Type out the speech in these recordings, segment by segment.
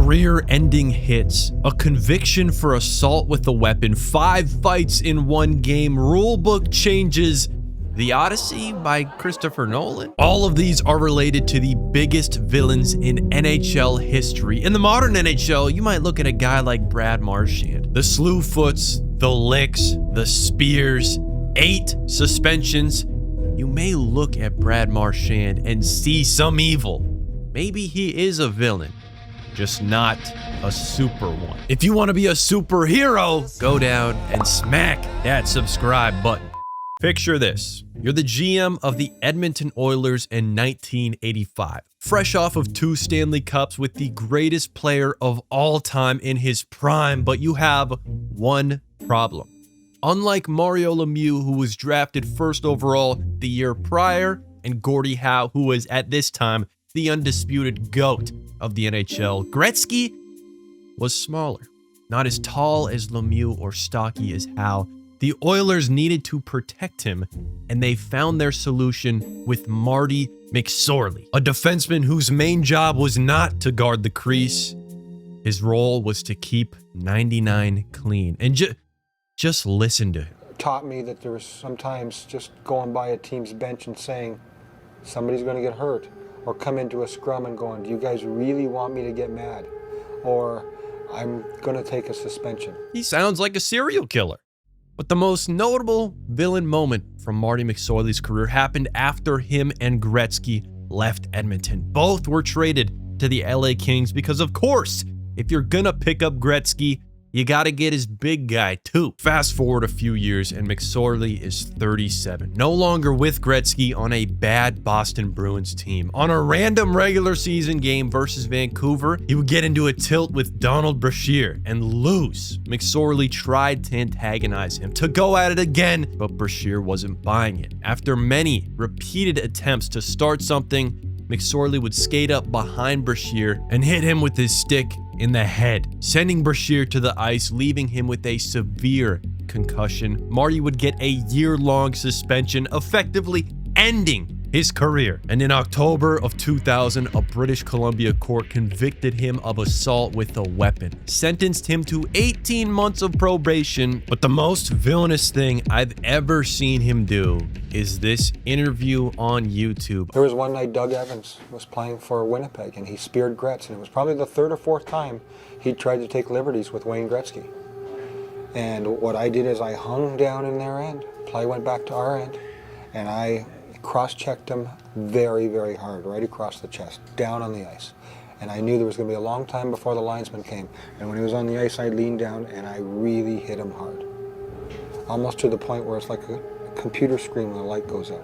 Career-ending hits, a conviction for assault with a weapon, 5 fights in 1 game, rulebook changes, The Odyssey by Christopher Nolan. All of these are related to the biggest villains in NHL history. In the modern NHL, you might look at a guy like Brad Marchand. The Slewfoots, the Licks, the Spears, 8 suspensions. You may look at Brad Marchand and see some evil. Maybe he is a villain, just not a super one. If you want to be a superhero, go down and smack that subscribe button. Picture this. You're the GM of the Edmonton Oilers in 1985. Fresh off of 2 Stanley Cups with the greatest player of all time in his prime, but you have one problem. Unlike Mario Lemieux, who was drafted 1st overall the year prior, and Gordie Howe, who was at this time the undisputed GOAT of the NHL, Gretzky was smaller. Not as tall as Lemieux or stocky as Howe. The Oilers needed to protect him, and they found their solution with Marty McSorley, a defenseman whose main job was not to guard the crease. His role was to keep 99 clean. And just listen to him. Taught me that there was sometimes just going by a team's bench and saying, somebody's going to get hurt, or come into a scrum and going, do you guys really want me to get mad? Or I'm going to take a suspension. He sounds like a serial killer. But the most notable villain moment from Marty McSorley's career happened after him and Gretzky left Edmonton. Both were traded to the LA Kings because, of course, if you're gonna pick up Gretzky, you gotta get his big guy too. Fast forward a few years and McSorley is 37, no longer with Gretzky on a bad Boston Bruins team. On a random regular season game versus Vancouver, he would get into a tilt with Donald Brashear and lose. McSorley tried to antagonize him, to go at it again, but Brashear wasn't buying it. After many repeated attempts to start something, McSorley would skate up behind Brashear and hit him with his stick in the head, sending Brashear to the ice, leaving him with a severe concussion. Marty would get a year-long suspension, effectively ending his career. And in October of 2000, a British Columbia court convicted him of assault with a weapon, sentenced him to 18 months of probation. But the most villainous thing I've ever seen him do is this interview on YouTube. There was one night Doug Evans was playing for Winnipeg and he speared Gretz, and it was probably the 3rd or 4th time he tried to take liberties with Wayne Gretzky. And what I did is I hung down in their end. Play went back to our end, and I cross-checked him very, very hard, right across the chest, down on the ice. And I knew there was going to be a long time before the linesman came. And when he was on the ice, I leaned down and I really hit him hard. Almost to the point where it's like a computer screen when the light goes out.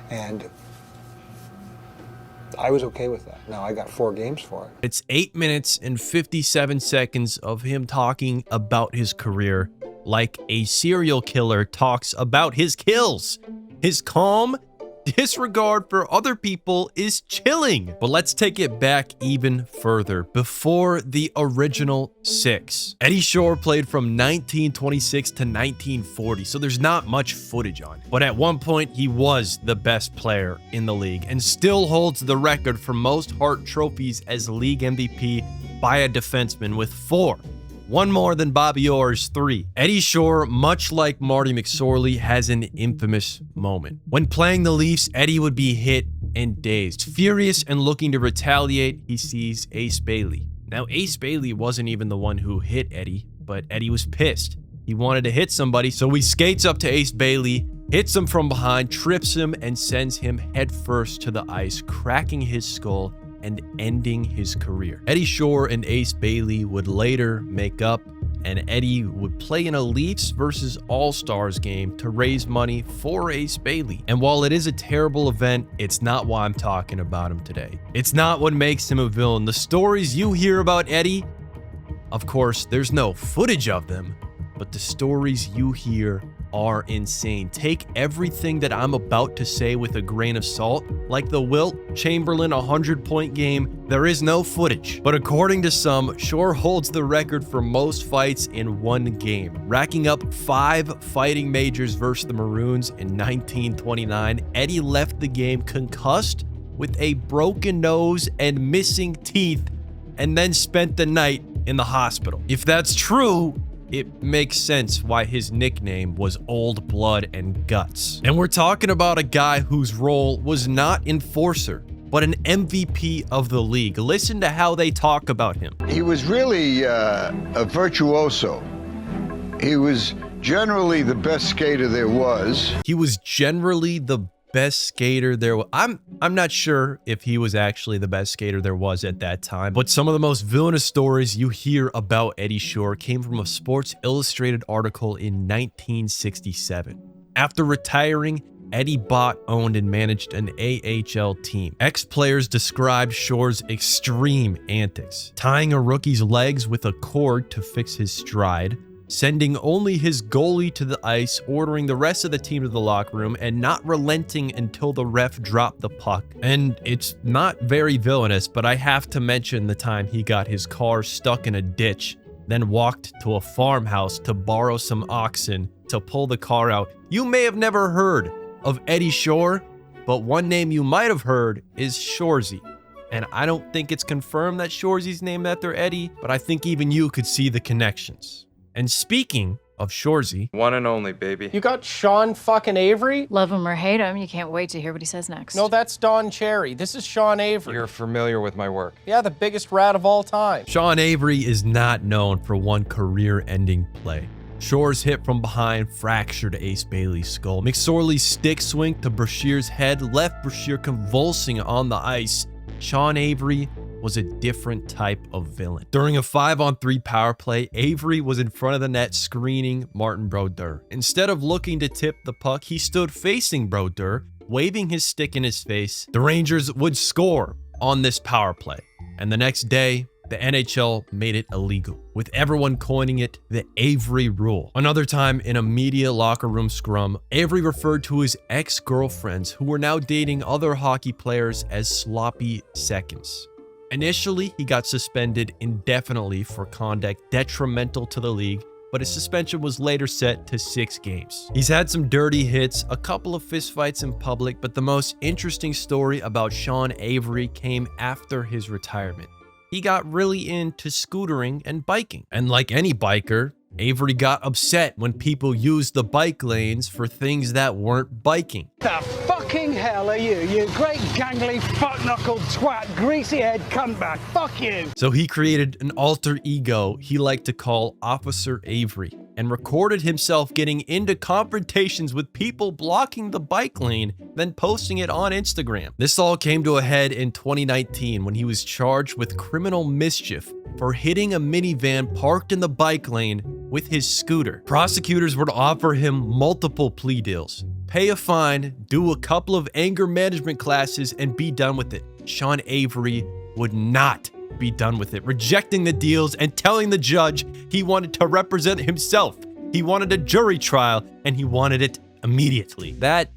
And I was okay with that. Now, I got 4 games for it. It's 8 minutes and 57 seconds of him talking about his career like a serial killer talks about his kills. His calm disregard for other people is chilling. But let's take it back even further, before the original 6. Eddie Shore played from 1926 to 1940, so there's not much footage on it. But at one point, he was the best player in the league and still holds the record for most Hart trophies as league MVP by a defenseman with 4. One more than Bobby Orr's 3. Eddie Shore, much like Marty McSorley, has an infamous moment. When playing the Leafs, Eddie would be hit and dazed. Furious and looking to retaliate, he sees Ace Bailey. Now, Ace Bailey wasn't even the one who hit Eddie, but Eddie was pissed. He wanted to hit somebody, so he skates up to Ace Bailey, hits him from behind, trips him, and sends him headfirst to the ice, cracking his skull and ending his career. Eddie Shore and Ace Bailey would later make up, and Eddie would play in a Leafs versus All-Stars game to raise money for Ace Bailey. And while it is a terrible event, it's not why I'm talking about him today. It's not what makes him a villain. The stories you hear about Eddie, of course, there's no footage of them, but the stories you hear are insane. Take everything that I'm about to say with a grain of salt. Like the Wilt Chamberlain 100-point game, there is no footage. But according to some, Shore holds the record for most fights in one game, racking up 5 fighting majors versus the Maroons in 1929. Eddie left the game concussed with a broken nose and missing teeth and then spent the night in the hospital. If that's true, it makes sense why his nickname was Old Blood and Guts. And we're talking about a guy whose role was not enforcer, but an MVP of the league. Listen to how they talk about him. He was really a virtuoso. He was generally the best skater there was. He was generally the best skater there was. I'm not sure if he was actually the best skater there was at that time, but some of the most villainous stories you hear about Eddie Shore came from a Sports Illustrated article in 1967. After retiring, Eddie bought, owned, and managed an AHL team. Ex-players described Shore's extreme antics, tying a rookie's legs with a cord to fix his stride, sending only his goalie to the ice, ordering the rest of the team to the locker room, and not relenting until the ref dropped the puck. And it's not very villainous, but I have to mention the time he got his car stuck in a ditch, then walked to a farmhouse to borrow some oxen to pull the car out. You may have never heard of Eddie Shore, but one name you might have heard is Shoresy. And I don't think it's confirmed that Shoresy's named after Eddie, but I think even you could see the connections. And speaking of Shoresy, one and only, baby. You got Sean fucking Avery? Love him or hate him, you can't wait to hear what he says next. No, that's Don Cherry. This is Sean Avery. You're familiar with my work. Yeah, the biggest rat of all time. Sean Avery is not known for one career-ending play. Shore's hit from behind fractured Ace Bailey's skull. McSorley's stick swing to Brashear's head left Brashear convulsing on the ice. Sean Avery was a different type of villain. During a 5-on-3 power play, Avery was in front of the net screening Martin Brodeur. Instead of looking to tip the puck, he stood facing Brodeur, waving his stick in his face. The Rangers would score on this power play, and the next day, the NHL made it illegal, with everyone coining it the Avery Rule. Another time in a media locker room scrum, Avery referred to his ex-girlfriends, who were now dating other hockey players, as sloppy seconds. Initially, he got suspended indefinitely for conduct detrimental to the league, but his suspension was later set to 6 games. He's had some dirty hits, a couple of fistfights in public, but the most interesting story about Sean Avery came after his retirement. He got really into scootering and biking. And like any biker, Avery got upset when people used the bike lanes for things that weren't biking. The fucking hell are you? You great gangly fuck-knuckled twat, greasy-head cuntbag. Fuck you! So he created an alter ego he liked to call Officer Avery and recorded himself getting into confrontations with people blocking the bike lane, then posting it on Instagram. This all came to a head in 2019 when he was charged with criminal mischief for hitting a minivan parked in the bike lane with his scooter. Prosecutors would offer him multiple plea deals. Pay a fine, do a couple of anger management classes, and be done with it. Sean Avery would not be done with it, rejecting the deals and telling the judge he wanted to represent himself. He wanted a jury trial, and he wanted it immediately. That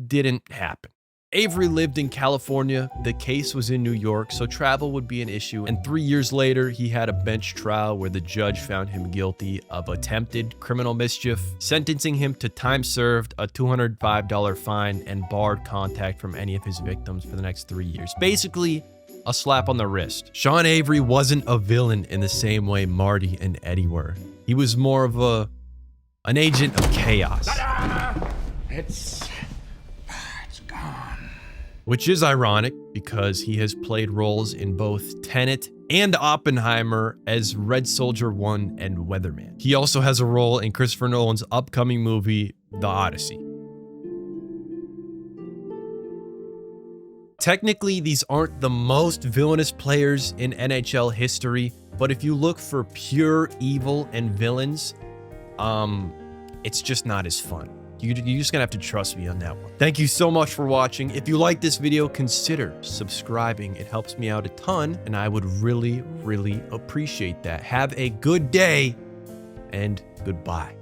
didn't happen. Avery lived in California, the case was in New York, so travel would be an issue, and 3 years later, he had a bench trial where the judge found him guilty of attempted criminal mischief, sentencing him to time served, a $205 fine, and barred contact from any of his victims for the next 3 years. Basically, a slap on the wrist. Sean Avery wasn't a villain in the same way Marty and Eddie were. He was more of an agent of chaos. It's gone. Which is ironic because he has played roles in both Tenet and Oppenheimer as Red Soldier 1 and Weatherman. He also has a role in Christopher Nolan's upcoming movie, The Odyssey. Technically, these aren't the most villainous players in NHL history, but if you look for pure evil and villains, it's just not as fun. You're just gonna have to trust me on that one. Thank you so much for watching. If you like this video, consider subscribing. It helps me out a ton, and I would really, really appreciate that. Have a good day, and goodbye.